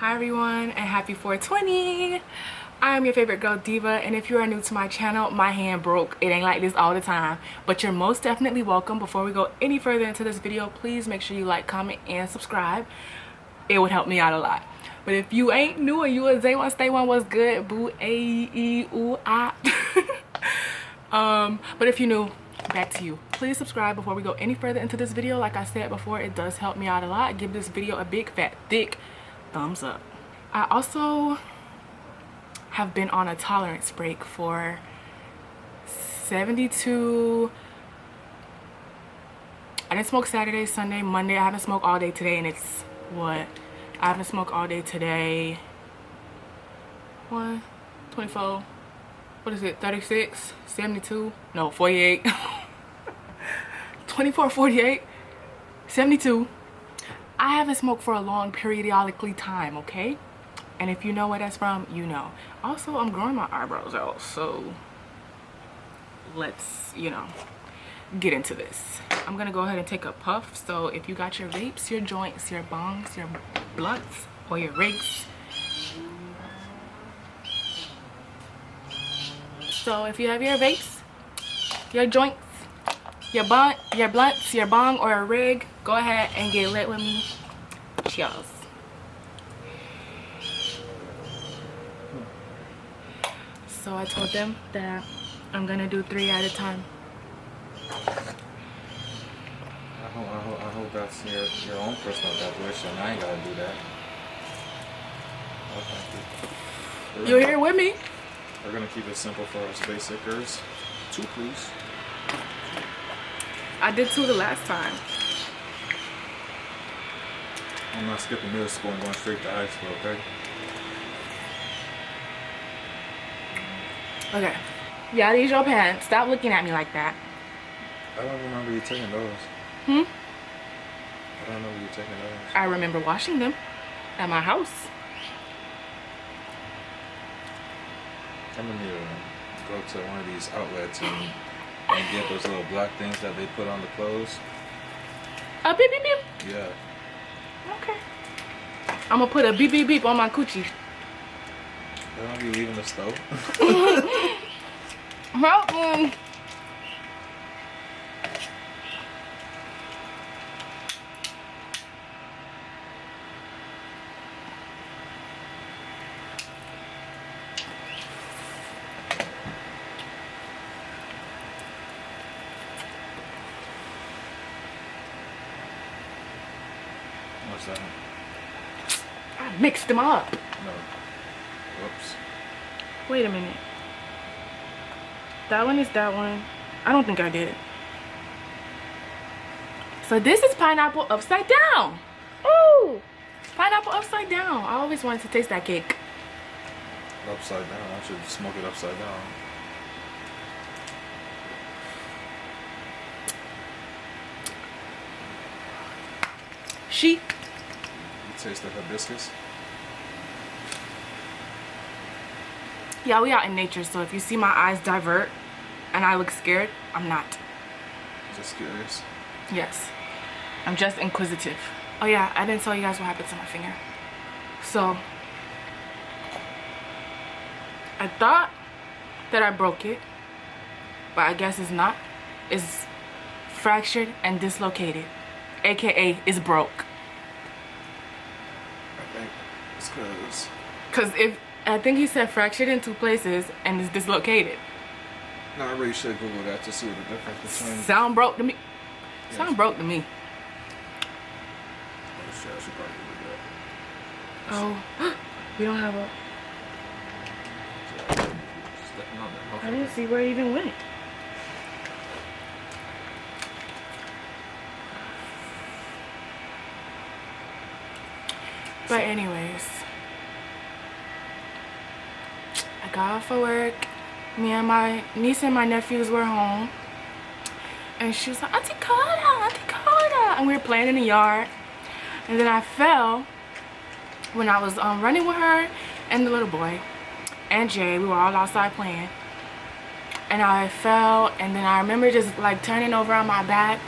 Hi everyone, and happy 420. I am your favorite girl, Diva, and if you are new to my channel, my hand broke. It ain't like this all the time, but you're most definitely welcome. Before we go any further into this video, please make sure you like, comment, and subscribe. It would help me out a lot. But if you ain't new and you a Day One Stay One, what's good? Boo, A-E-U-I. But if you're new, back to you. Please subscribe before we go any further into this video. Like I said before, it does help me out a lot. Give this video a big, fat, thick thumbs up. I also have been on a tolerance break for 72. I didn't smoke Saturday, Sunday, Monday. I haven't smoked all day today, and it's what? I haven't smoked all day today. 24. What is it? 36, 72, no, 48. 24, 48, 72. I haven't smoked for a long periodically time, okay? And if you know where that's from, you know. Also, I'm growing my eyebrows out, so let's, get into this. I'm gonna go ahead and take a puff. So if you got your vapes, your joints, your bongs, your blunts, or your rigs. So if you have your vapes, your joints, your blunts, your bong, or a rig, go ahead and get lit with me. Cheers. So I told them that I'm gonna do 3 at a time. I hope that's your own personal graduation. I ain't gotta do that. Oh, thank you. You're here with me. We're gonna keep it simple for us basicers. 2, please. I did 2 the last time. I'm not skipping middle school and going straight to high school, okay? Okay. Yeah, these your pants. Stop looking at me like that. I don't remember you taking those. Hmm? I don't remember you taking those. I remember washing them at my house. I'm gonna need to go to one of these outlets and get those little black things that they put on the clothes. Beep, beep, beep. Yeah. Okay. I'm gonna put a beep, beep, beep on my coochie. They don't be leaving the stove. Well, What's that? I mixed them up. No. Whoops. Wait a minute. That one is that one. I don't think I did. So this is pineapple upside down. Ooh! Pineapple upside down. I always wanted to taste that cake. Upside down. I should smoke it upside down. She. You taste the hibiscus? Yeah, we out in nature, so if you see my eyes divert and I look scared, I'm not. Just curious. Yes. I'm just inquisitive. Oh yeah, I didn't tell you guys what happened to my finger. So, I thought that I broke it, but I guess it's not. It's fractured and dislocated, aka it's broke. I think it's Cause I think he said fractured in 2 places and it's dislocated. No, I really should Google that to see what the difference between. Sound broke to me. Yes. Sound broke to me. Oh shit, I should probably do that. Oh, we don't have a. Just stepping on that I didn't see where it even went. But anyways, I got off of work. Me and my niece and my nephews were home. And she was like, Auntie Carter. And we were playing in the yard. And then I fell when I was running with her and the little boy. And Jay, we were all outside playing. And I fell, and then I remember just like turning over on my back,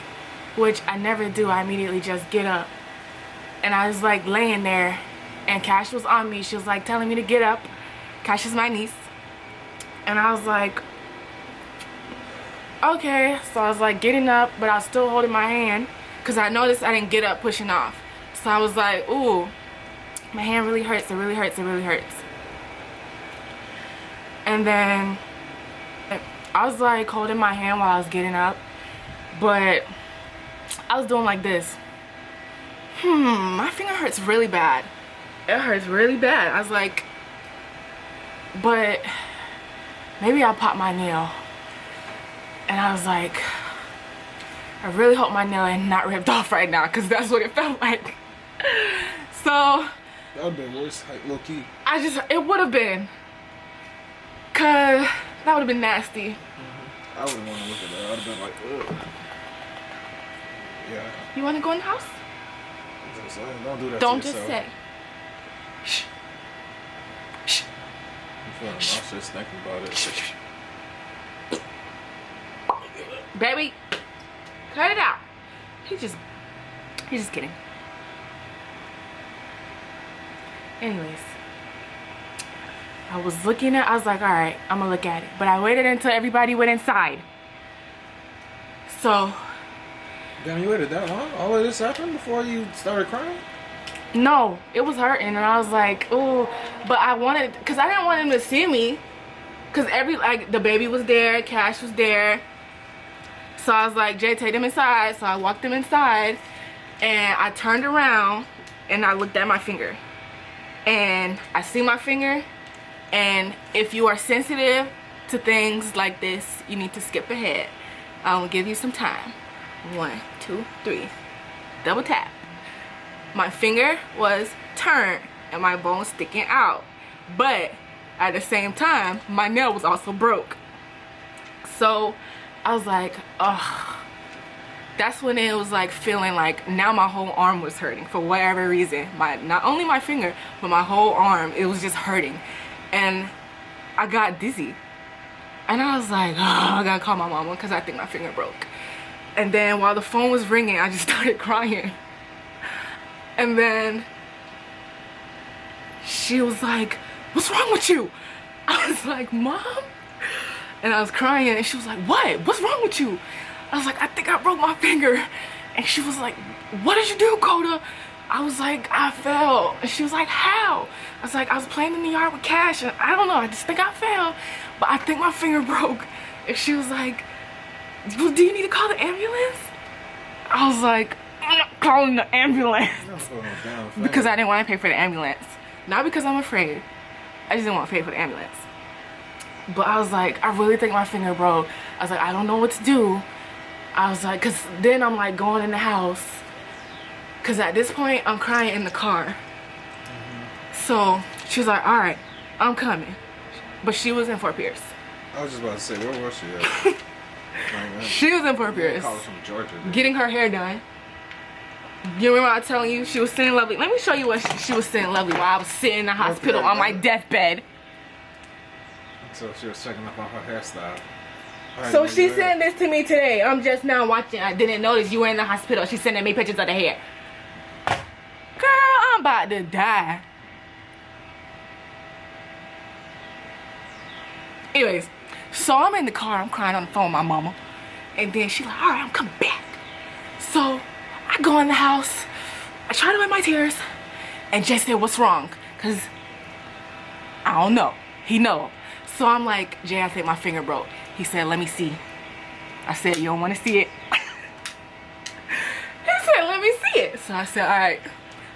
which I never do. I immediately just get up. And I was like laying there and Cash was on me. She was like telling me to get up. Cash is my niece. And I was like, okay. So I was like getting up, but I was still holding my hand because I noticed I didn't get up pushing off. So I was like, ooh, my hand really hurts. It really hurts. It really hurts. And then I was like holding my hand while I was getting up, but I was doing like this. My finger hurts really bad. It hurts really bad. I was like, but maybe I'll pop my nail. And I was like, I really hope my nail ain't not ripped off right now, because that's what it felt like. So that would have been worse, like low key. It would have been. Cause that would have been nasty. I wouldn't want to look at that. I would have been like, ugh. Yeah. You want to go in the house? Don't do that. Don't to just yourself. say. Shh. Shh. I'm feeling nauseous thinking about it. Baby, cut it out. He's just kidding. Anyways, I was like, all right, I'm gonna look at it. But I waited until everybody went inside. So. Damn, you waited that long? All of this happened before you started crying? No, it was hurting, and I was like, oh, but cause I didn't want him to see me. Cause the baby was there, Cash was there. So I was like, Jay, take them inside. So I walked them inside, and I turned around, and I looked at my finger. And I see my finger, and if you are sensitive to things like this, you need to skip ahead. I'll give you some time. 1, 2, 3. Double tap. My finger was turned, and my bone sticking out. But at the same time, my nail was also broke. So I was like, ugh. That's when it was like feeling like now my whole arm was hurting for whatever reason. Not only my finger, but my whole arm, it was just hurting. And I got dizzy. And I was like, oh, I gotta call my mama because I think my finger broke. And then while the phone was ringing, I just started crying. And then she was like, what's wrong with you? I was like, Mom? And I was crying, and she was like, what? What's wrong with you? I was like, I think I broke my finger. And she was like, what did you do, Coda? I was like, I fell. And she was like, how? I was like, I was playing in the yard with Cash, and I don't know, I just think I fell, but I think my finger broke. And she was like, well, do you need to call the ambulance? I was like, I'm not calling the ambulance. Because I didn't want to pay for the ambulance. Not because I'm afraid. I just didn't want to pay for the ambulance. But I was like, I really think my finger broke. I was like, I don't know what to do. I was like, because then I'm like going in the house. Because at this point, I'm crying in the car. So she was like, all right, I'm coming. But she was in Fort Pierce. I was just about to say, where was she at? She was in Fort Pierce. From Georgia, getting her hair done. You remember I was telling you she was sitting lovely? Let me show you what she was sitting lovely while I was sitting in the hospital on my deathbed. So she was checking up on her hairstyle. So she sent this to me today. I'm just now watching. I didn't notice you were in the hospital. She's sending me pictures of the hair. Girl, I'm about to die. Anyways, so I'm in the car. I'm crying on the phone with my mama. And then she's like, all right, I'm coming back. So I go in the house. I try to wipe my tears. And Jay said, what's wrong? Because I don't know. He know. So I'm like, Jay, I think my finger broke. He said, let me see. I said, you don't want to see it? He said, let me see it. So I said, all right.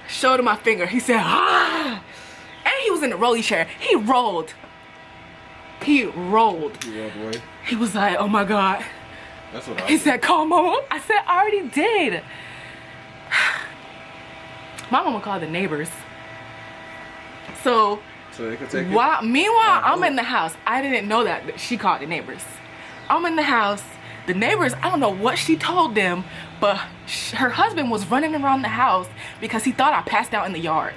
Showed him my finger. He said, ah. And he was in the rolly chair. He rolled. He rolled. He rolled away. He was like, oh my God. That's what I He said, call mama. I said, I already did. My mama called the neighbors. So they could take it? Meanwhile, I'm in the house. I didn't know that she called the neighbors. I'm in the house. The neighbors, I don't know what she told them, but her husband was running around the house because he thought I passed out in the yard.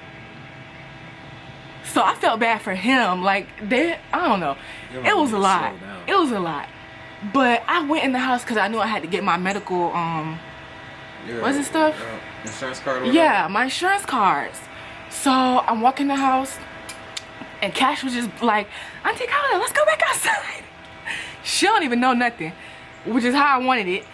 So I felt bad for him. Like, I don't know. It was a lot. It was a lot. But I went in the house because I knew I had to get my medical, what's it stuff? Insurance card or yeah, my insurance cards. So I'm walking the house and Cash was just like, Auntie Carla, let's go back outside. She don't even know nothing, which is how I wanted it.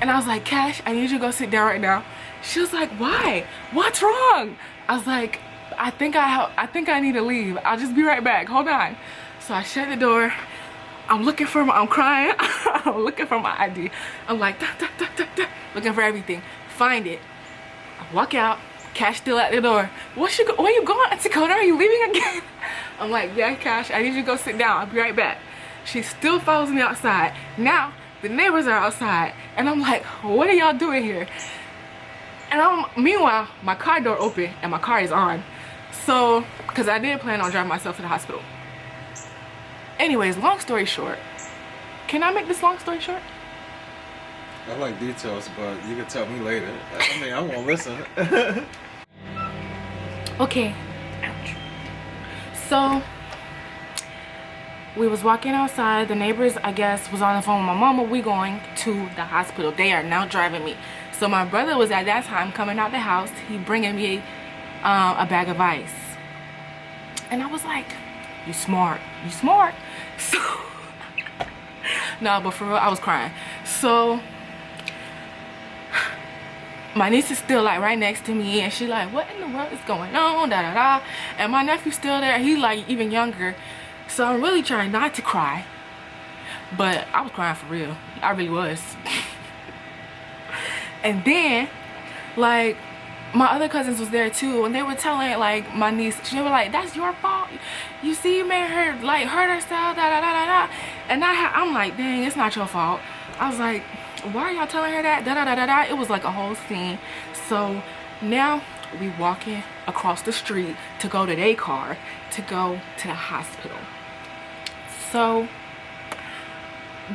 And I was like, Cash, I need you to go sit down right now. She was like, why? What's wrong? I was like, I think I need to leave. I'll just be right back. Hold on. So I shut the door. I'm crying. I'm looking for my ID. I'm like, looking for everything. Find it. I walk out. Cash still at the door. Where you going, Auntie Dakota? Are you leaving again? I'm like, yeah, Cash, I need you to go sit down. I'll be right back. She still follows me outside. Now, the neighbors are outside. And I'm like, what are y'all doing here? And meanwhile, my car door open and my car is on. So, because I didn't plan on driving myself to the hospital. Anyways, long story short. Can I make this long story short? I like details, but you can tell me later. I mean, I won't listen. Okay. Ouch. So, we was walking outside. The neighbors, I guess, was on the phone with my mama. We going to the hospital. They are now driving me. So my brother was at that time coming out the house. He bringing me a bag of ice. And I was like, you smart. You smart. So, no, but for real, I was crying. So, my niece is still like right next to me, and she like, what in the world is going on, da da da. And my nephew's still there. He's like even younger. So I'm really trying not to cry, but I was crying for real. I really was. And then, like, my other cousins was there too, and they were telling like my niece, they were like, that's your fault. You see, you made her like hurt herself, da da da da da. And I'm like, dang, it's not your fault. I was like, why are y'all telling her that? Da da da da da. It was like a whole scene. So now we walking across the street to go to their car to go to the hospital. So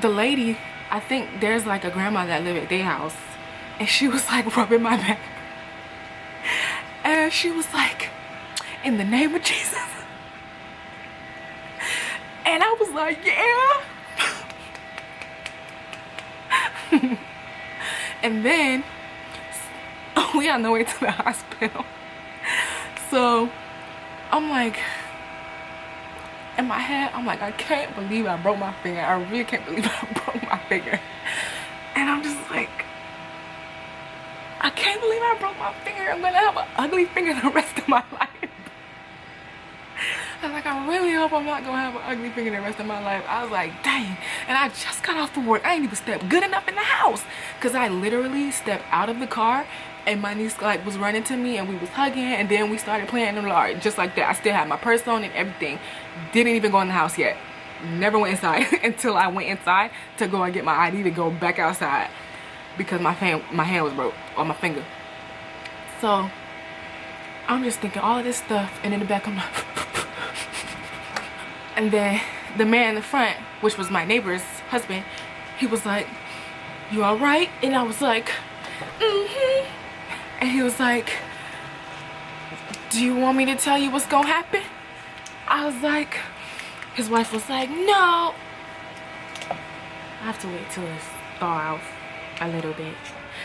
the lady, I think there's like a grandma that lived at their house, and she was like rubbing my back. And she was like, in the name of Jesus. And I was like, yeah. And then we on the way to the hospital. So I'm like, in my head, I'm like, I can't believe I broke my finger. I really can't believe I broke my finger. And I'm just like, I can't believe I broke my finger. I'm gonna have an ugly finger the rest of my life. I was like, I really hope I'm not gonna have an ugly finger the rest of my life. I was like, dang. And I just got off of work. I ain't even stepped good enough in the house. Cause I literally stepped out of the car and my niece like was running to me and we was hugging, and then we started playing in the yard just like that. I still had my purse on and everything. Didn't even go in the house yet. Never went inside until I went inside to go and get my ID to go back outside. Because my hand was broke on my finger. So I'm just thinking all of this stuff, and in the back I'm like and then the man in the front, which was my neighbor's husband, he was like, you all right? And I was like, mm-hmm. And he was like, do you want me to tell you what's gonna happen? I was like, his wife was like, no. I have to wait till it's thaw out a little bit.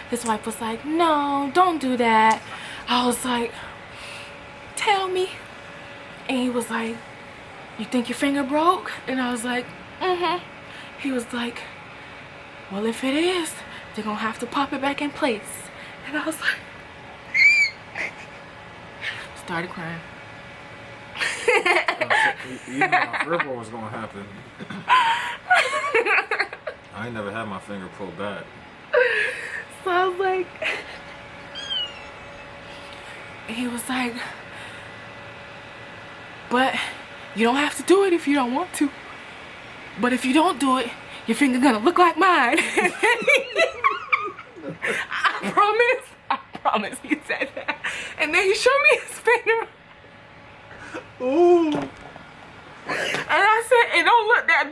His wife was like, no, don't do that. I was like, tell me. And he was like, you think your finger broke? And I was like, mm-hmm. He was like, well, if it is, they're gonna have to pop it back in place. And I was like, started crying. You know my first one was gonna happen. I ain't never had my finger pulled back. So I was like, he was like, but you don't have to do it if you don't want to. But if you don't do it, your finger gonna look like mine. I promise he said that. And then he showed me his finger. Ooh. And I said, it don't look that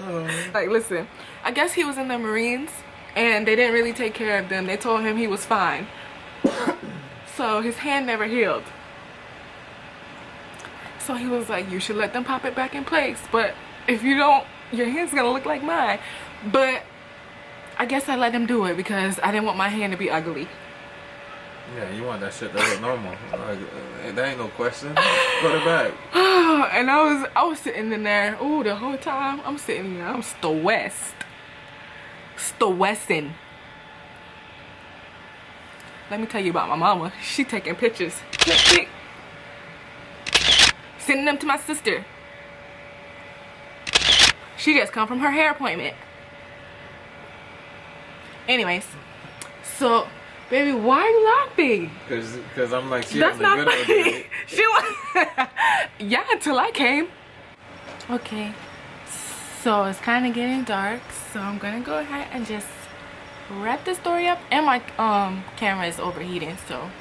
bad. Like, listen, I guess he was in the Marines and they didn't really take care of them. They told him he was fine. So his hand never healed. So he was like, you should let them pop it back in place. But if you don't, your hand's gonna look like mine. But I guess I let him do it because I didn't want my hand to be ugly. Yeah, you want that shit to look normal. Like, that ain't no question. Put it back. And I was sitting in there. Ooh, the whole time I'm sitting there. I'm Stowessing. Let me tell you about my mama. She taking pictures. Sending them to my sister. She just come from her hair appointment. Anyways, so baby, why are you laughing? Cause I'm like, she That's not having a good funny. day. She was yeah, until I came. Okay, so it's kind of getting dark, so I'm gonna go ahead and just wrap the story up. And my camera is overheating, so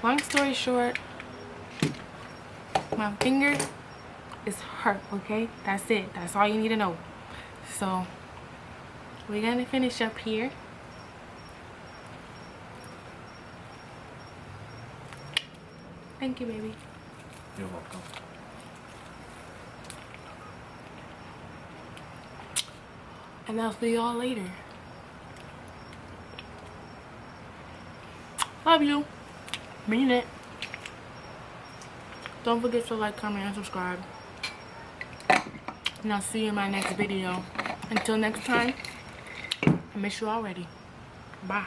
long story short, my finger is hurt. Okay, that's it. That's all you need to know. So we're gonna finish up here. Thank you, baby. You're welcome. And I'll see y'all later. Love you. Mean it. Don't forget to like, comment, and subscribe. And I'll see you in my next video. Until next time, I miss you already. Bye.